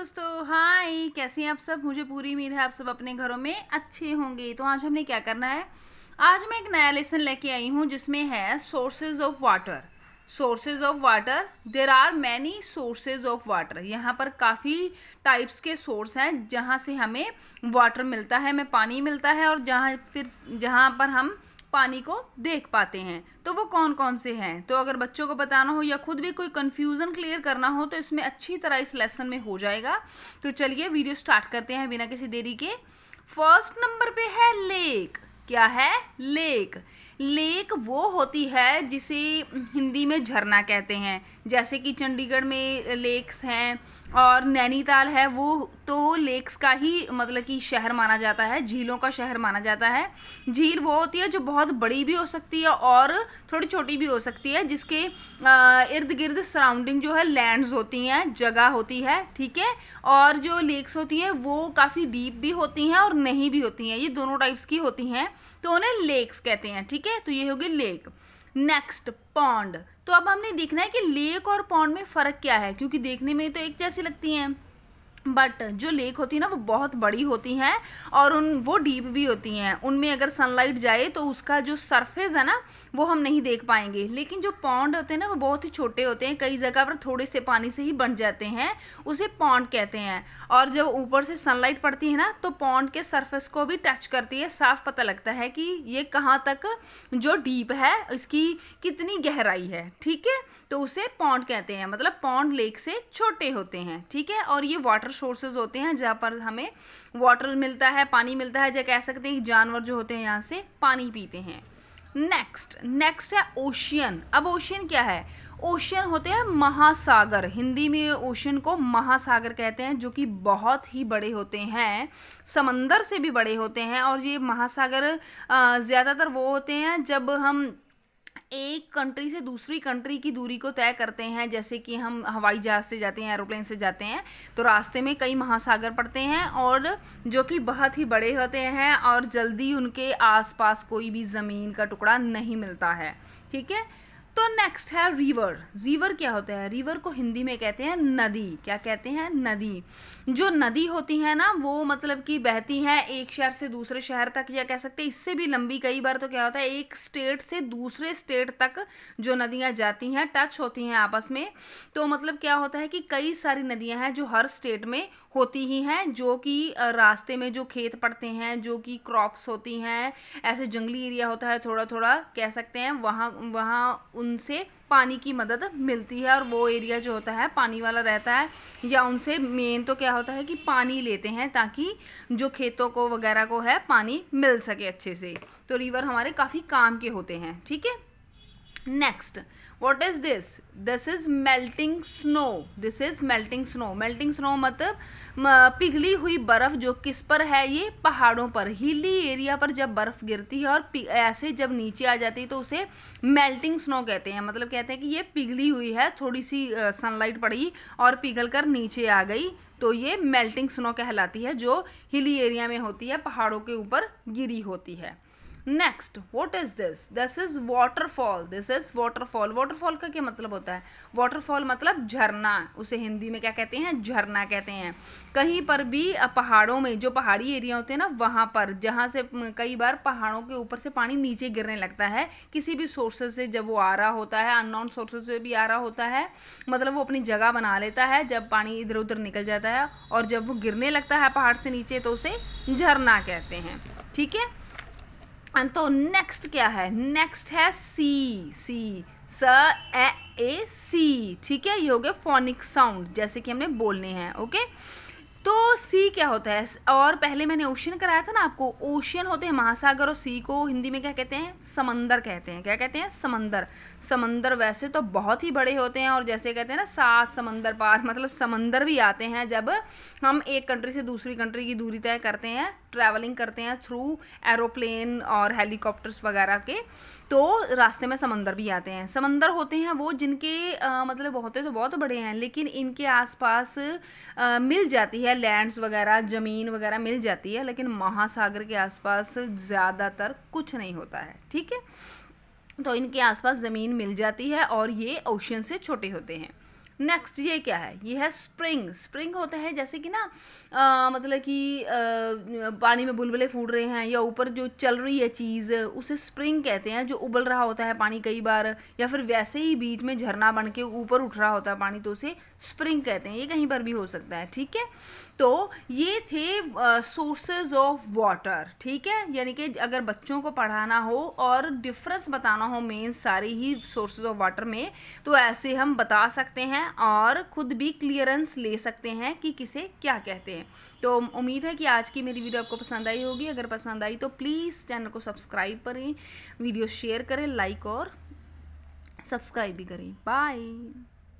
दोस्तों, हाय। कैसे हैं आप सब? मुझे पूरी उम्मीद है आप सब अपने घरों में अच्छे होंगे। तो आज हमने क्या करना है, आज मैं एक नया लेसन लेके आई हूँ जिसमें है sources of water. Sources of water, there are many sources of water. यहाँ पर काफ़ी टाइप्स के सोर्स हैं जहाँ से हमें वाटर मिलता है, हमें पानी मिलता है, और जहाँ पर हम पानी को देख पाते हैं। तो वो कौन कौन से हैं? तो अगर बच्चों को बताना हो या खुद भी कोई कंफ्यूजन क्लियर करना हो तो इसमें अच्छी तरह इस लेसन में हो जाएगा। तो चलिए वीडियो स्टार्ट करते हैं बिना किसी देरी के। फर्स्ट नंबर पे है लेक। क्या है? लेक। लेक वो होती है जिसे हिंदी में झरना कहते हैं। जैसे कि चंडीगढ़ में लेक्स हैं और नैनीताल है, वो तो लेक्स का ही मतलब कि शहर माना जाता है, झीलों का शहर माना जाता है। झील वो होती है जो बहुत बड़ी भी हो सकती है और थोड़ी छोटी भी हो सकती है, जिसके इर्द गिर्द सराउंडिंग जो है लैंड्स होती हैं, जगह होती है, ठीक है। और जो लेक्स होती हैं वो काफ़ी डीप भी होती हैं और नहीं भी होती हैं, ये दोनों टाइप्स की होती हैं, तो उन्हें लेक्स कहते हैं, ठीक है। तो ये होगी लेक। Next, pond. तो अब हमने देखना है कि लेक और पॉन्ड में फ़र्क क्या है, क्योंकि देखने में तो एक जैसी लगती हैं, बट जो लेक होती है ना वो बहुत बड़ी होती हैं और वो डीप भी होती हैं। उनमें अगर सनलाइट जाए तो उसका जो सरफेस है ना वो हम नहीं देख पाएंगे। लेकिन जो पॉन्ड होते हैं ना वो बहुत ही छोटे होते हैं, कई जगह पर थोड़े से पानी से ही बन जाते हैं, उसे पॉन्ड कहते हैं। और जब ऊपर से सनलाइट पड़ती है ना तो पॉन्ड के सरफेस को भी टच करती है, साफ पता लगता है कि ये कहाँ तक जो डीप है, इसकी कितनी गहराई है, ठीक है। तो उसे पॉन्ड कहते हैं, मतलब पॉन्ड लेक से छोटे होते हैं, ठीक है। और ये वाटर सोर्सेज होते हैं जहाँ पर हमें वाटर मिलता है, पानी मिलता है, या कह सकते हैं कि जानवर जो होते हैं यहाँ से पानी पीते हैं। नेक्स्ट है ओशियन। अब ओशियन क्या है? ओशियन होते हैं महासागर। हिंदी में ओशियन को महासागर कहते हैं, जो कि बहुत ही बड़े होते हैं, समंदर से भी बड़े होते हैं। और ये महासागर ज़्यादातर वो होते हैं जब हम एक कंट्री से दूसरी कंट्री की दूरी को तय करते हैं। जैसे कि हम हवाई जहाज़ से जाते हैं, एरोप्लेन से जाते हैं, तो रास्ते में कई महासागर पड़ते हैं और जो कि बहुत ही बड़े होते हैं और जल्दी उनके आसपास कोई भी ज़मीन का टुकड़ा नहीं मिलता है, ठीक है। तो नेक्स्ट है रिवर। रिवर क्या होता है? रिवर को हिंदी में कहते हैं नदी। क्या कहते हैं? नदी। जो नदी होती है ना वो मतलब कि बहती हैं एक शहर से दूसरे शहर तक, या कह सकते हैं इससे भी लंबी। कई बार तो क्या होता है एक स्टेट से दूसरे स्टेट तक जो नदियाँ जाती हैं, टच होती हैं आपस में। तो मतलब क्या होता है कि कई सारी नदियाँ हैं जो हर स्टेट में होती ही हैं, जो कि रास्ते में जो खेत पड़ते हैं, जो कि क्रॉप्स होती हैं, ऐसे जंगली एरिया होता है थोड़ा थोड़ा, कह सकते हैं, वहाँ वहाँ उनसे पानी की मदद मिलती है और वो एरिया जो होता है पानी वाला रहता है। या उनसे मेन तो क्या होता है कि पानी लेते हैं ताकि जो खेतों को वगैरह को है पानी मिल सके अच्छे से। तो रिवर हमारे काफ़ी काम के होते हैं, ठीक है। Next, what is this? This is melting snow. This is melting snow. Melting snow मतलब पिघली हुई बर्फ, जो किस पर है? ये पहाड़ों पर, हिली एरिया पर जब बर्फ गिरती है और ऐसे जब नीचे आ जाती है तो उसे मेल्टिंग स्नो कहते हैं। मतलब कहते हैं कि ये पिघली हुई है, थोड़ी सी सनलाइट पड़ी और पिघल कर नीचे आ गई, तो ये मेल्टिंग स्नो कहलाती है, जो हिली एरिया में होती है, पहाड़ों के ऊपर गिरी होती है। Next, what is this? This is waterfall. This is waterfall. Waterfall का क्या मतलब होता है? वाटरफॉल मतलब झरना। उसे हिंदी में क्या कहते हैं? झरना कहते हैं। कहीं पर भी पहाड़ों में, जो पहाड़ी एरिया होते हैं ना, वहाँ पर जहाँ से कई बार पहाड़ों के ऊपर से पानी नीचे गिरने लगता है किसी भी सोर्सेज से, जब वो आ रहा होता है, अननोन सोर्सेज से भी आ रहा होता है, मतलब वो अपनी जगह बना लेता है जब पानी इधर उधर निकल जाता है, और जब वो गिरने लगता है पहाड़ से नीचे तो उसे झरना कहते हैं, ठीक है। तो नेक्स्ट क्या है? नेक्स्ट है सी। सी, स ए सी, ठीक है। ये हो गया फोनिक साउंड, जैसे कि हमने बोलने हैं, ओके। तो सी क्या होता है? और पहले मैंने ओशियन कराया था ना आपको। ओशियन होते हैं महासागर, और सी को हिंदी में क्या कहते हैं? समंदर कहते हैं। क्या कहते हैं? समंदर। समंदर वैसे तो बहुत ही बड़े होते हैं, और जैसे कहते हैं ना 7 समंदर पार, मतलब समंदर भी आते हैं जब हम एक कंट्री से दूसरी कंट्री की दूरी तय करते हैं, ट्रैवलिंग करते हैं थ्रू एरोप्लेन और हेलीकॉप्टर्स वगैरह के, तो रास्ते में समंदर भी आते हैं। समंदर होते हैं वो जिनके मतलब होते तो बहुत बड़े हैं, लेकिन इनके आसपास मिल जाती है लैंड्स वगैरह, ज़मीन वगैरह मिल जाती है, लेकिन महासागर के आसपास ज़्यादातर कुछ नहीं होता है, ठीक है। तो इनके आसपास ज़मीन मिल जाती है और ये ओशियन से छोटे होते हैं। नेक्स्ट ये क्या है, ये है स्प्रिंग। स्प्रिंग होता है जैसे कि ना मतलब कि पानी में बुलबुले फूट रहे हैं या ऊपर जो चल रही है चीज़, उसे स्प्रिंग कहते हैं। जो उबल रहा होता है पानी कई बार, या फिर वैसे ही बीच में झरना बन के ऊपर उठ रहा होता है पानी, तो उसे स्प्रिंग कहते हैं। ये कहीं पर भी हो सकता है, ठीक है। तो ये थे सोर्सेज ऑफ वाटर, ठीक है। यानी कि अगर बच्चों को पढ़ाना हो और डिफरेंस बताना हो मेन सारे ही सोर्सेज ऑफ वाटर में, तो ऐसे हम बता सकते हैं और खुद भी क्लियरेंस ले सकते हैं कि किसे क्या कहते हैं। तो उम्मीद है कि आज की मेरी वीडियो आपको पसंद आई होगी। अगर पसंद आई तो प्लीज़ चैनल को सब्सक्राइब करें, वीडियो शेयर करें, लाइक और सब्सक्राइब भी करें। बाय।